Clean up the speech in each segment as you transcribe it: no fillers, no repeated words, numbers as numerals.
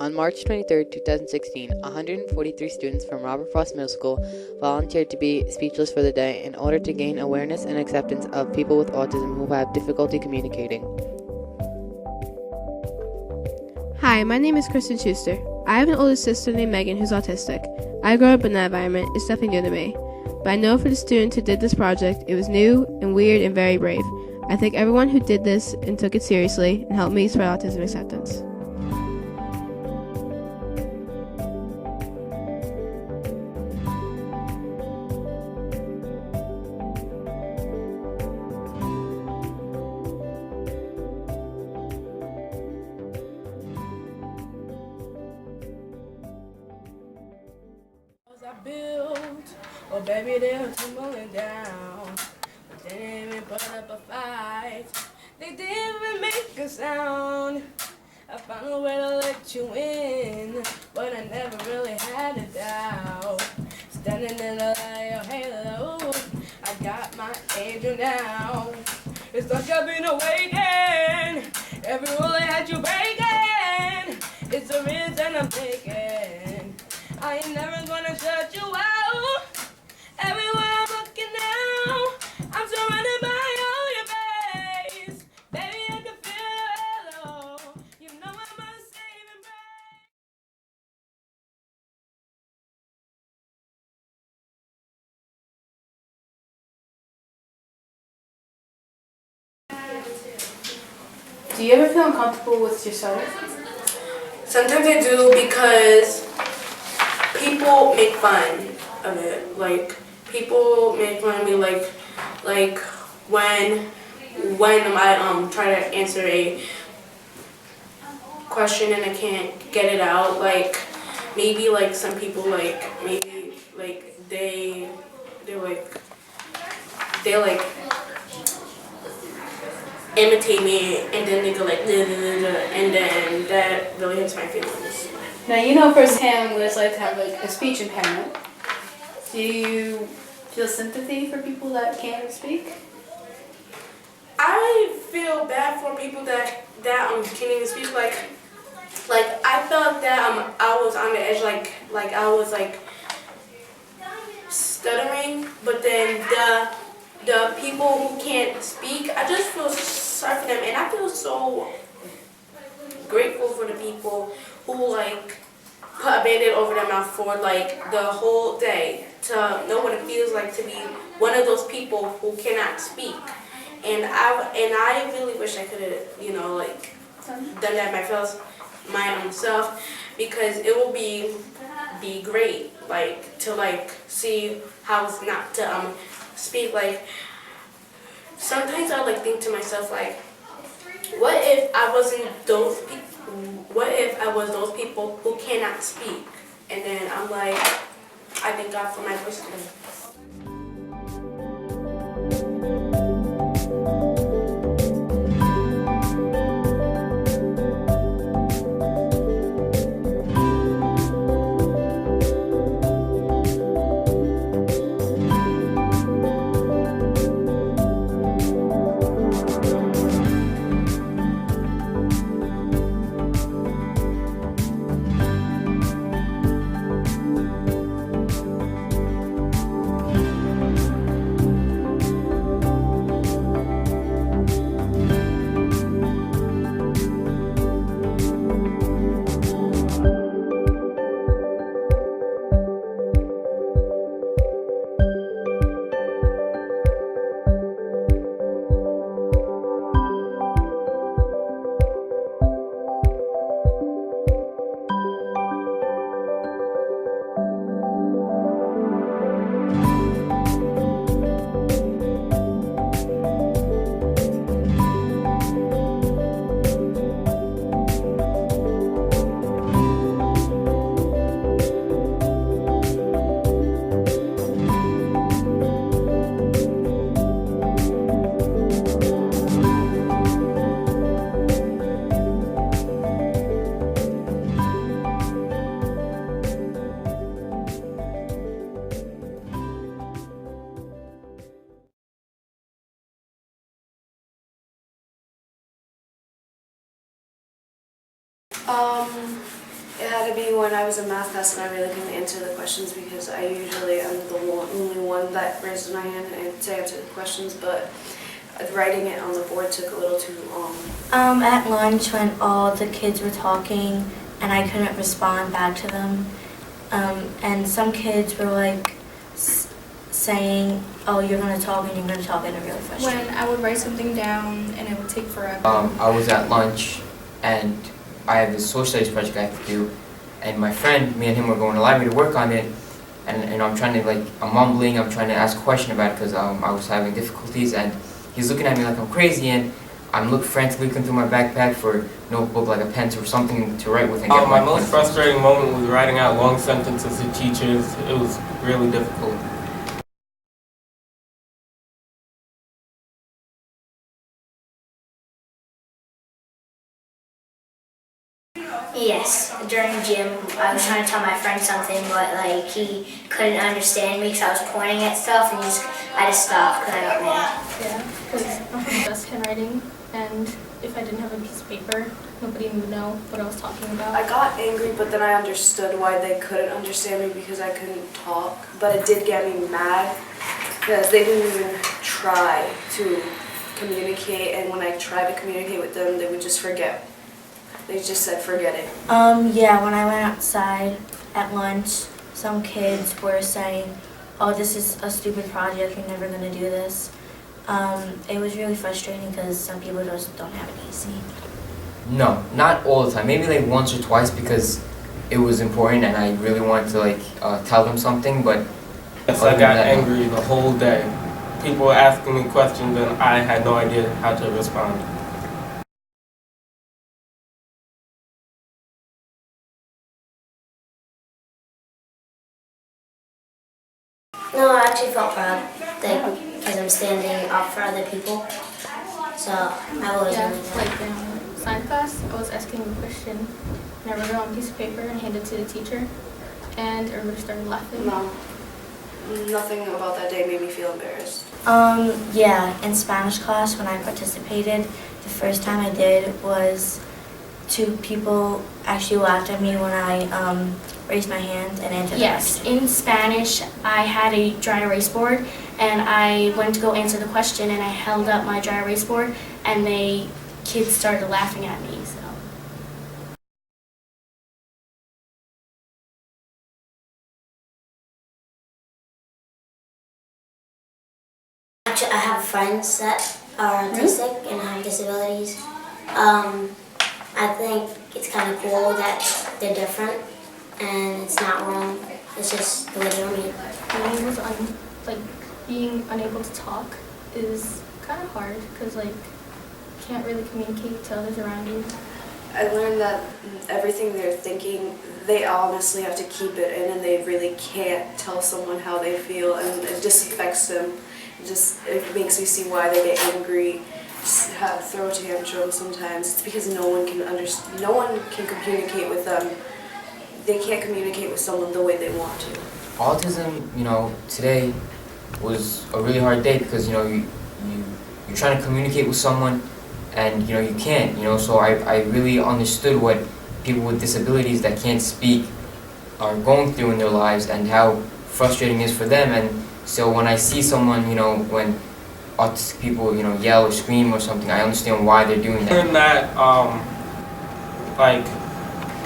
On March 23, 2016, 143 students from Robert Frost Middle School volunteered to be speechless for the day in order to gain awareness and acceptance of people with autism who have difficulty communicating. Hi, my name is Kristin Schuster. I have an older sister named Megan who's autistic. I grew up in that environment. It's definitely new to me. But I know for the student who did this project, it was new and weird and very brave. I thank everyone who did this and took it seriously and helped me spread autism acceptance. I built, oh baby, they're tumbling down. But they didn't even put up a fight. They didn't even make a sound. I found a way to let you in, but I never really had a doubt. Standing in the light of halo, I got my angel now. It's like I've been awakened. Every rule I had you breaking. It's a reason I'm taking. I ain't never gonna shut you out. Everywhere I'm looking now, I'm surrounded by all your face. Baby, I can feel your halo. You know I'm a saving grace. Do you ever feel uncomfortable with yourself? Sometimes I do because people make fun of it. Like people make fun of me. Like when I try to answer a question and I can't get it out. Like maybe like some people maybe they imitate me and then they go like da, da, da, da, and then that really hurts my feelings. Now you know firsthand what it's like to have like a speech impairment. Do you feel sympathy for people that can't speak? I feel bad for people that can't even speak. Like I felt that I was on the edge, like I was like stuttering, but then the people who can't speak, I just feel sorry for them, and I feel so grateful for the people who like put a band-aid over their mouth for like the whole day to know what it feels like to be one of those people who cannot speak. And I really wish I could have like done that my own self, because it will be great like to like see how it's not to speak. Like sometimes I like think to myself like, what if I wasn't those people? What if I was those people who cannot speak? And then I'm like, I thank God for my voice today. It had to be when I was in math class and I really couldn't answer the questions because I usually am the only one that raises my hand to answer the questions, but writing it on the board took a little too long. At lunch when all the kids were talking and I couldn't respond back to them, and some kids were like saying, oh, you're going to talk and you're going to talk, and it really frustrated. When I would write something down and it would take forever. I was at lunch and I have this social studies project I have to do, and my friend, me and him were going to the library to work on it, and I'm trying to I'm mumbling, I'm trying to ask a question about it because I was having difficulties, and he's looking at me like I'm crazy, and I'm frantically looking through my backpack for a notebook, like a pencil or something to write with and get My most frustrating moment was writing out long sentences to teachers. It was really difficult. Yes, during gym, I was trying to tell my friend something, but he couldn't understand me because I was pointing at stuff, and I just stopped because I got mad. Yeah, because I'm from the best handwriting, and if I didn't have a piece of paper, nobody would know what I was talking about. I got angry, but then I understood why they couldn't understand me because I couldn't talk, but it did get me mad because they didn't even try to communicate, and when I tried to communicate with them, they would just forget. They just said forget it. Yeah, when I went outside at lunch, some kids were saying, oh, this is a stupid project, you're never going to do this. It was really frustrating because some people just don't have it easy. No, not all the time. Maybe once or twice because it was important and I really wanted to tell them something, but Yes, I got angry the whole day. People were asking me questions and I had no idea how to respond. No, I actually felt proud because I'm standing up for other people. So I was Yeah, really proud. in science class, I was asking a question, and I wrote it on a piece of paper and handed it to the teacher, and everybody started laughing. No, nothing about that day made me feel embarrassed. Yeah, in Spanish class when I participated, the first time I did was 2 people actually laughed at me when I raised my hand and answered the Yes, question. in Spanish, I had a dry erase board, and I went to go answer the question, and I held up my dry erase board, and kids started laughing at me. So. Actually, I have friends that are autistic and have disabilities. I think it's kind of cool that they're different, and it's not wrong. It's just the way they're made. Being unable to talk is kind of hard because you can't really communicate to others around you. I learned that everything they're thinking, they honestly have to keep it in, and they really can't tell someone how they feel, and it just affects them. It makes me see why they get angry, throw a tantrum sometimes. It's because no one can communicate with them. They can't communicate with someone the way they want to. Autism, today was a really hard day because you're trying to communicate with someone and you can't. So I really understood what people with disabilities that can't speak are going through in their lives and how frustrating it is for them. And so when I see someone, when autistic people, yell or scream or something, I understand why they're doing that. I learned that,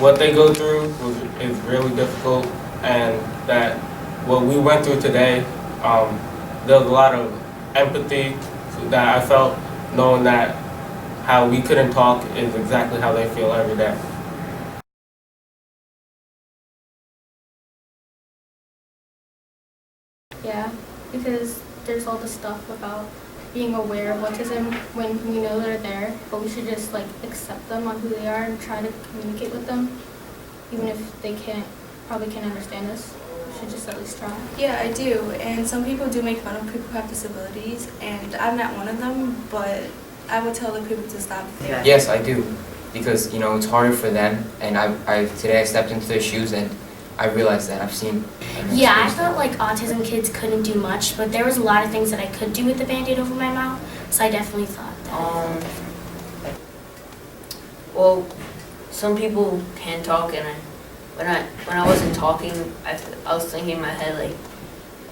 what they go through is really difficult, and that what we went through today, there was a lot of empathy that I felt, knowing that how we couldn't talk is exactly how they feel every day. Yeah, because there's all this stuff about being aware of autism when we know they're there, but we should just accept them on who they are and try to communicate with them, even if they probably can't understand us. We should just at least try. Yeah, I do, and some people do make fun of people who have disabilities, and I'm not one of them, but I would tell the people to stop. Yes, I do, because it's harder for them, and today I stepped into their shoes and I realized that. I've seen. Yeah, I felt like autism kids couldn't do much, but there was a lot of things that I could do with the Band-Aid over my mouth, so I definitely thought that. Well, some people can talk, and when I wasn't talking, I was thinking in my head like,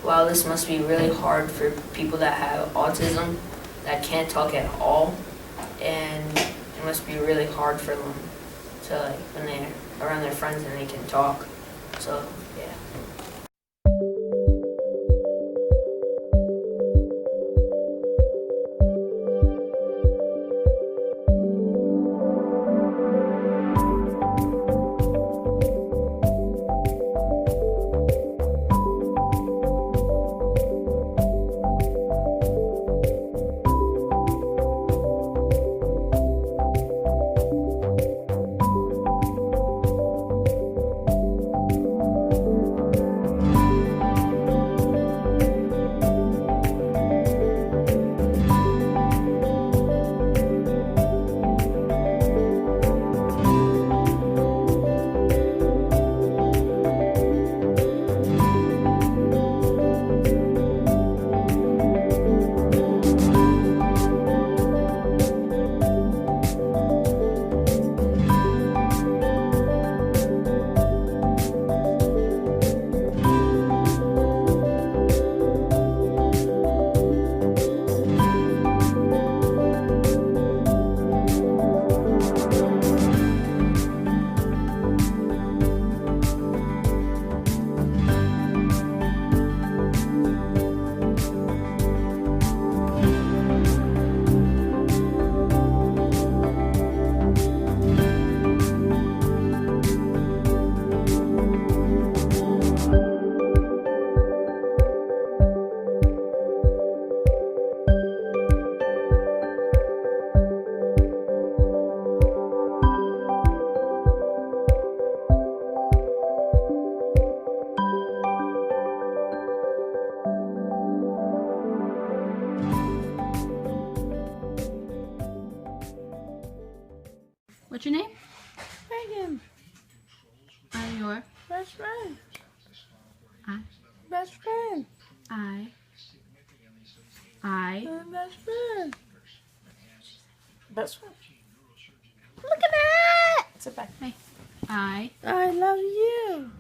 wow, this must be really hard for people that have autism that can't talk at all, and it must be really hard for them to like when they're around their friends and they can talk. So yeah. What's your name? Megan. I'm your Best friend. I. Best friend. I. Best friend. Best friend. Look at that! Sit back. Hey. I love you.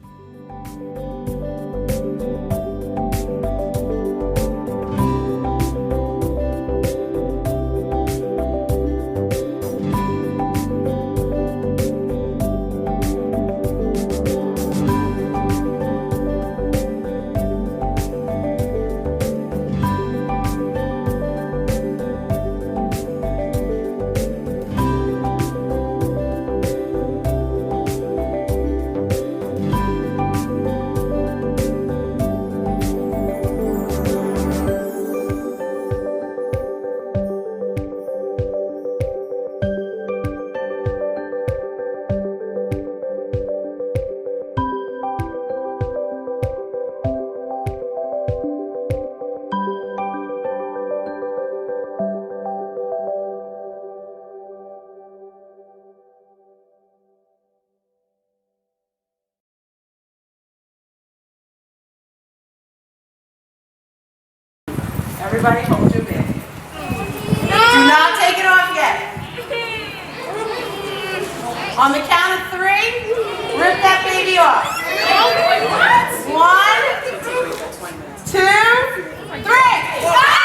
Everybody hold your bag. Do not take it off yet. On the count of 3, rip that baby off. 1, 2, 3.